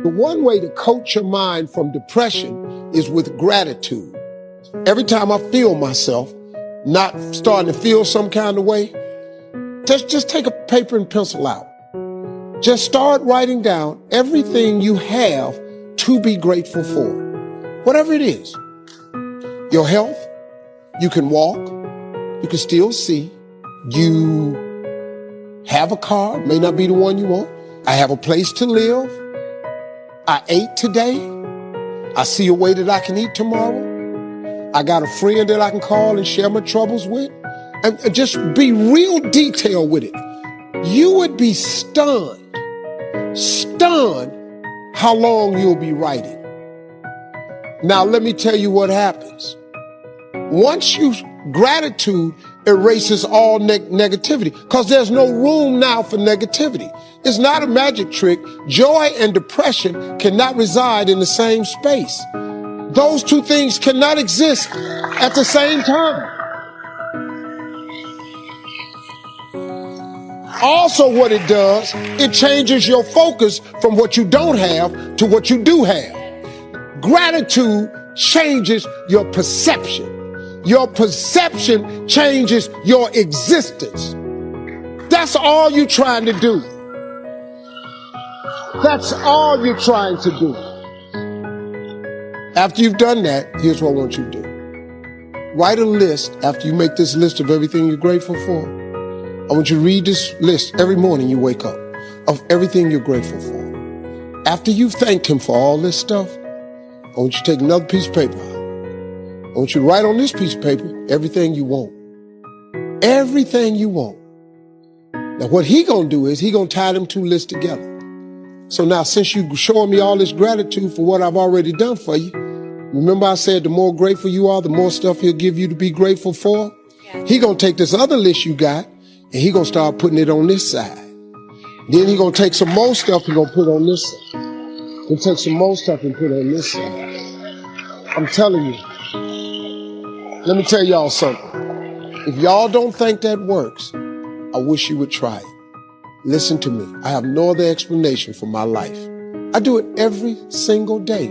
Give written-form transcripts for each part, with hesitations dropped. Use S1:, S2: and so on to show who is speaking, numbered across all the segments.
S1: The one way to coach your mind from depression is with gratitude. Every time I feel myself not starting to feel some kind of way, just take a paper and pencil out. Just start writing down everything you have to be grateful for. Whatever it is. Your health, you can walk, you can still see, you have a car, may not be the one you want. I have a place to live. I ate today. I see a way that I can eat tomorrow. I got a friend that I can call and share my troubles with. And just be real detailed with it. You would be stunned how long you'll be writing. Now, let me tell you what happens. Gratitude erases all negativity, because there's no room now for negativity. It's not a magic trick. Joy and depression cannot reside in the same space. Those two things cannot exist at the same time. Also, what it does, it changes your focus from what you don't have to what you do have. Gratitude changes your perception. Your perception changes your existence. That's all you're trying to do. That's all you're trying to do. After you've done that, here's what I want you to do. Write a list. After you make this list of everything you're grateful for, I want you to read this list every morning you wake up of everything you're grateful for. After you've thanked him for all this stuff, I want you to take another piece of paper out. I want you to write on this piece of paper everything you want. Everything you want. Now, what he gonna do is he gonna tie them two lists together. So now, since you showing me all this gratitude for what I've already done for you, remember I said the more grateful you are, the more stuff he'll give you to be grateful for? Yeah. He gonna take this other list you got, and he gonna start putting it on this side. Then he gonna take some more stuff and gonna put on this side. He'll take some more stuff and put on this side. I'm telling you. Let me tell y'all something. If y'all don't think that works, I wish you would try it. Listen to me. I have no other explanation for my life. I do it every single day.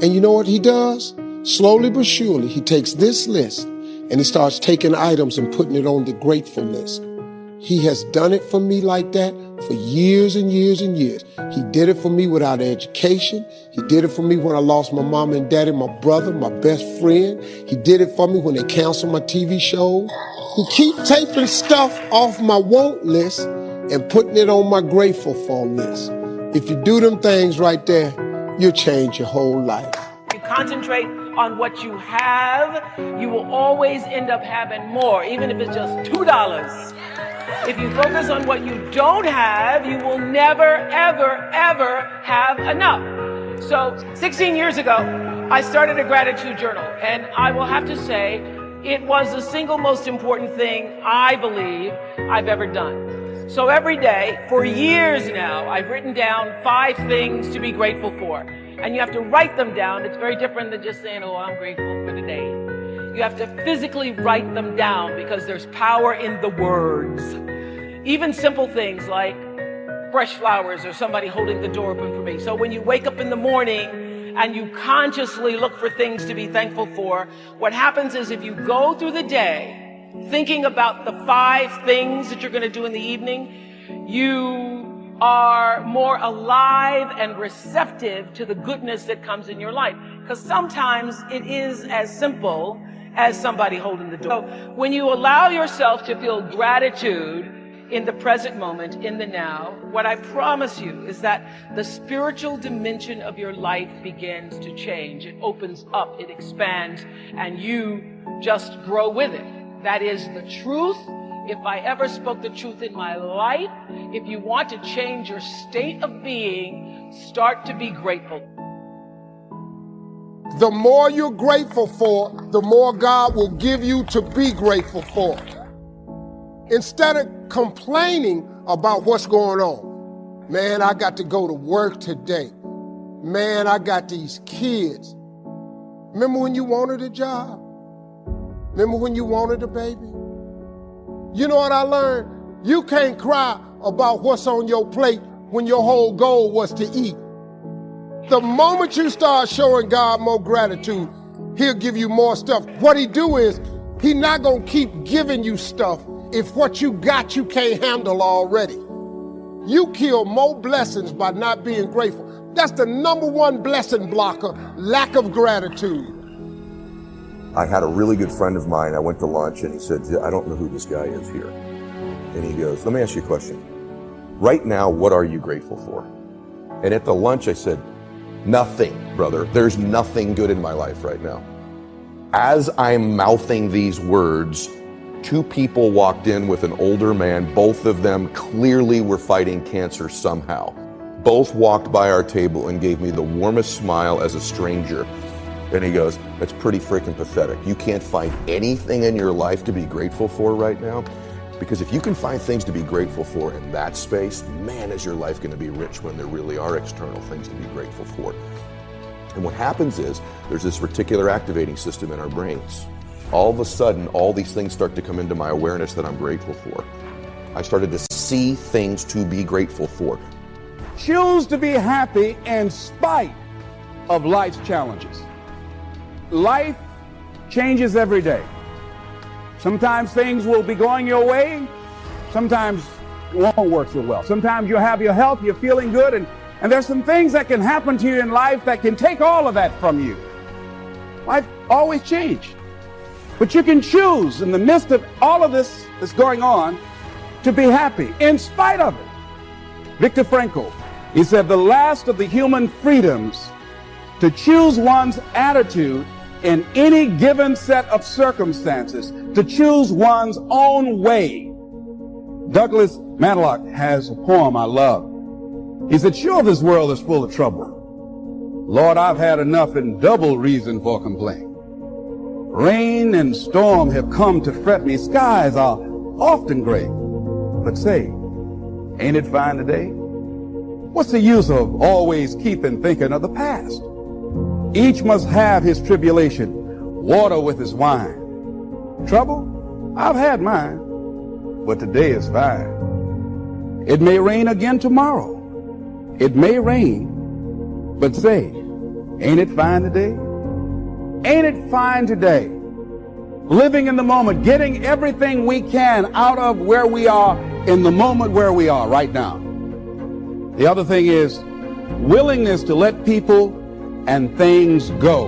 S1: And you know what he does? Slowly but surely, he takes this list and he starts taking items and putting it on the grateful list. He has done it for me like that for years and years and years. He did it for me without education. He did it for me when I lost my mom and daddy, my brother, my best friend. He did it for me when they canceled my TV shows. He keeps taking stuff off my want list and putting it on my grateful for list. If you do them things right there, you'll change your whole life.
S2: You concentrate on what you have, you will always end up having more, even if it's just $2. If you focus on what you don't have, you will never, ever, ever have enough. So 16 years ago, I started a gratitude journal, and I will have to say it was the single most important thing I believe I've ever done. So every day, for years now, I've written down 5 things to be grateful for. And you have to write them down. It's very different than just saying, oh, I'm grateful for today. You have to physically write them down because there's power in the words. Even simple things like fresh flowers or somebody holding the door open for me. So when you wake up in the morning and you consciously look for things to be thankful for, what happens is if you go through the day thinking about the 5 things that you're going to do in the evening, you are more alive and receptive to the goodness that comes in your life. Because sometimes it is as simple as somebody holding the door. So when you allow yourself to feel gratitude in the present moment, in the now, what I promise you is that the spiritual dimension of your life begins to change. It opens up, it expands, and you just grow with it. That is the truth. If I ever spoke the truth in my life, if you want to change your state of being, start to be grateful.
S1: The more you're grateful for, the more God will give you to be grateful for. Instead of complaining about what's going on, man, I got to go to work today. Man, I got these kids. Remember when you wanted a job? Remember when you wanted a baby? You know what I learned? You can't cry about what's on your plate when your whole goal was to eat. The moment you start showing God more gratitude, he'll give you more stuff. What he do is, he not gonna keep giving you stuff if what you got you can't handle already. You kill more blessings by not being grateful. That's the number one blessing blocker, lack of gratitude.
S3: I had a really good friend of mine. I went to lunch and he said, I don't know who this guy is here. And he goes, let me ask you a question. Right now, what are you grateful for? And at the lunch I said, nothing, brother. There's nothing good in my life right now. As I'm mouthing these words, two people walked in with an older man. Both of them clearly were fighting cancer somehow. Both walked by our table and gave me the warmest smile as a stranger. And he goes, that's pretty freaking pathetic. You can't find anything in your life to be grateful for right now? Because if you can find things to be grateful for in that space, man, is your life going to be rich when there really are external things to be grateful for. And what happens is there's this reticular activating system in our brains. All of a sudden, all these things start to come into my awareness that I'm grateful for. I started to see things to be grateful for.
S4: Choose to be happy in spite of life's challenges. Life changes every day. Sometimes things will be going your way. Sometimes it won't work so well. Sometimes you'll have your health, you're feeling good, and there's some things that can happen to you in life that can take all of that from you. Life always changes. But you can choose in the midst of all of this that's going on to be happy in spite of it. Viktor Frankl, he said the last of the human freedoms to choose one's attitude in any given set of circumstances, to choose one's own way. Douglas Manlock has a poem I love. He said, sure, this world is full of trouble. Lord, I've had enough and double reason for complaint. Rain and storm have come to fret me. Skies are often gray. But say, ain't it fine today? What's the use of always keeping thinking of the past? Each must have his tribulation, water with his wine. Trouble? I've had mine, but today is fine. It may rain again tomorrow. It may rain, but say, ain't it fine today? Ain't it fine today? Living in the moment, getting everything we can out of where we are in the moment where we are right now. The other thing is willingness to let people and things go,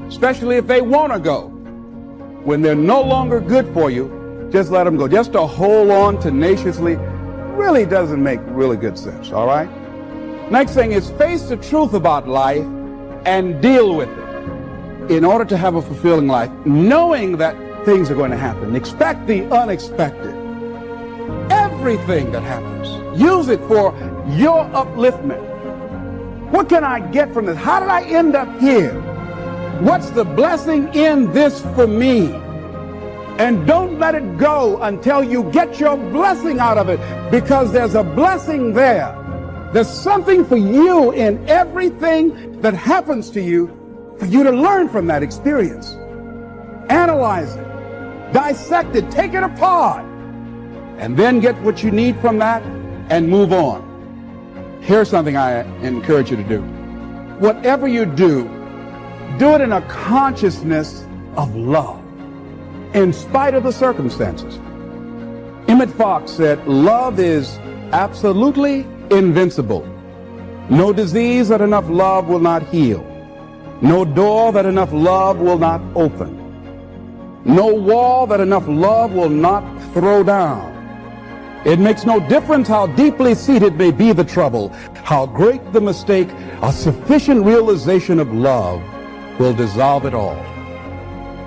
S4: especially if they want to go. When they're no longer good for you, just let them go. Just to hold on tenaciously really doesn't make really good sense, all right? Next thing is face the truth about life and deal with it. In order to have a fulfilling life, knowing that things are going to happen, expect the unexpected. Everything that happens, use it for your upliftment. What can I get from this? How did I end up here? What's the blessing in this for me? And don't let it go until you get your blessing out of it, because there's a blessing there. There's something for you in everything that happens to you for you to learn from that experience. Analyze it, dissect it, take it apart, and then get what you need from that and move on. Here's something I encourage you to do. Whatever you do, do it in a consciousness of love, in spite of the circumstances. Emmett Fox said, love is absolutely invincible. No disease that enough love will not heal. No door that enough love will not open. No wall that enough love will not throw down. It makes no difference how deeply seated may be the trouble, how great the mistake, a sufficient realization of love will dissolve it all.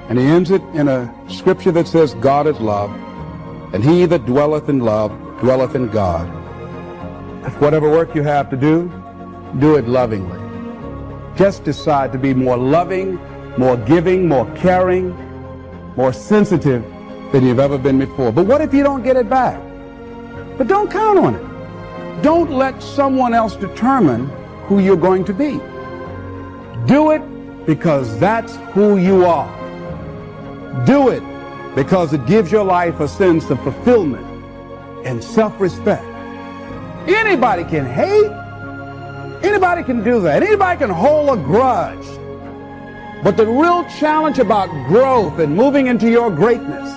S4: And he ends it in a scripture that says, God is love, and he that dwelleth in love dwelleth in God. Whatever work you have to do it lovingly. Just decide to be more loving, more giving, more caring, more sensitive than you've ever been before. But what if you don't get it back? But don't count on it. Don't let someone else determine who you're going to be. Do it because that's who you are. Do it because it gives your life a sense of fulfillment and self-respect. Anybody can hate. Anybody Anybody can do that. Anybody can hold a grudge. But the real challenge about growth and moving into your greatness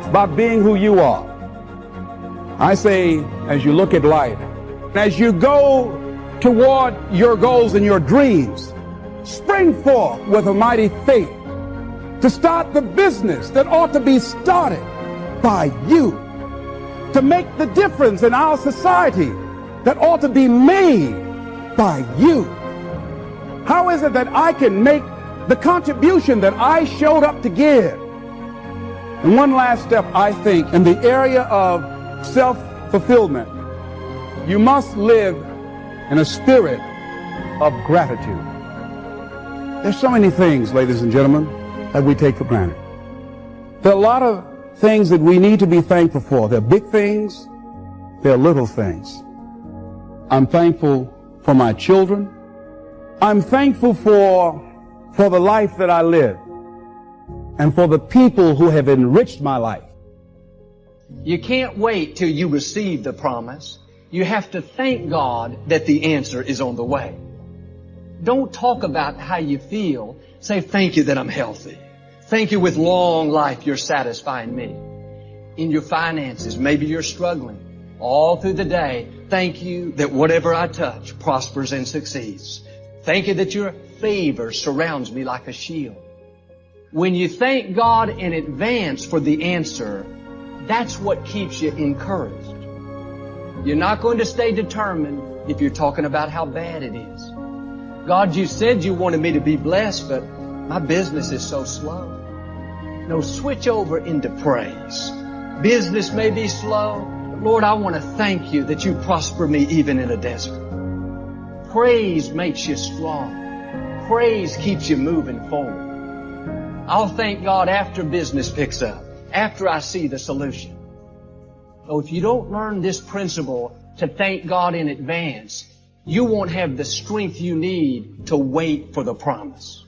S4: is about being who you are. I say, as you look at life, as you go toward your goals and your dreams, spring forth with a mighty faith to start the business that ought to be started by you, to make the difference in our society that ought to be made by you. How is it that I can make the contribution that I showed up to give? And one last step, I think, in the area of self-fulfillment, you must live in a spirit of gratitude. There's so many things, ladies and gentlemen, that we take for granted. There are a lot of things that we need to be thankful for. There are big things, there are little things. I'm thankful for my children. I'm thankful for the life that I live and for the people who have enriched my life.
S5: You can't wait till you receive the promise. You have to thank God that the answer is on the way. Don't talk about how you feel. Say, thank you that I'm healthy. Thank you with long life you're satisfying me. In your finances, maybe you're struggling. All through the day, thank you that whatever I touch prospers and succeeds. Thank you that your favor surrounds me like a shield. When you thank God in advance for the answer, that's what keeps you encouraged. You're not going to stay determined if you're talking about how bad it is. God, you said you wanted me to be blessed, but my business is so slow. No, switch over into praise. Business may be slow, but Lord, I want to thank you that you prosper me even in a desert. Praise makes you strong. Praise keeps you moving forward. I'll thank God after business picks up, after I see the solution. So if you don't learn this principle to thank God in advance, you won't have the strength you need to wait for the promise.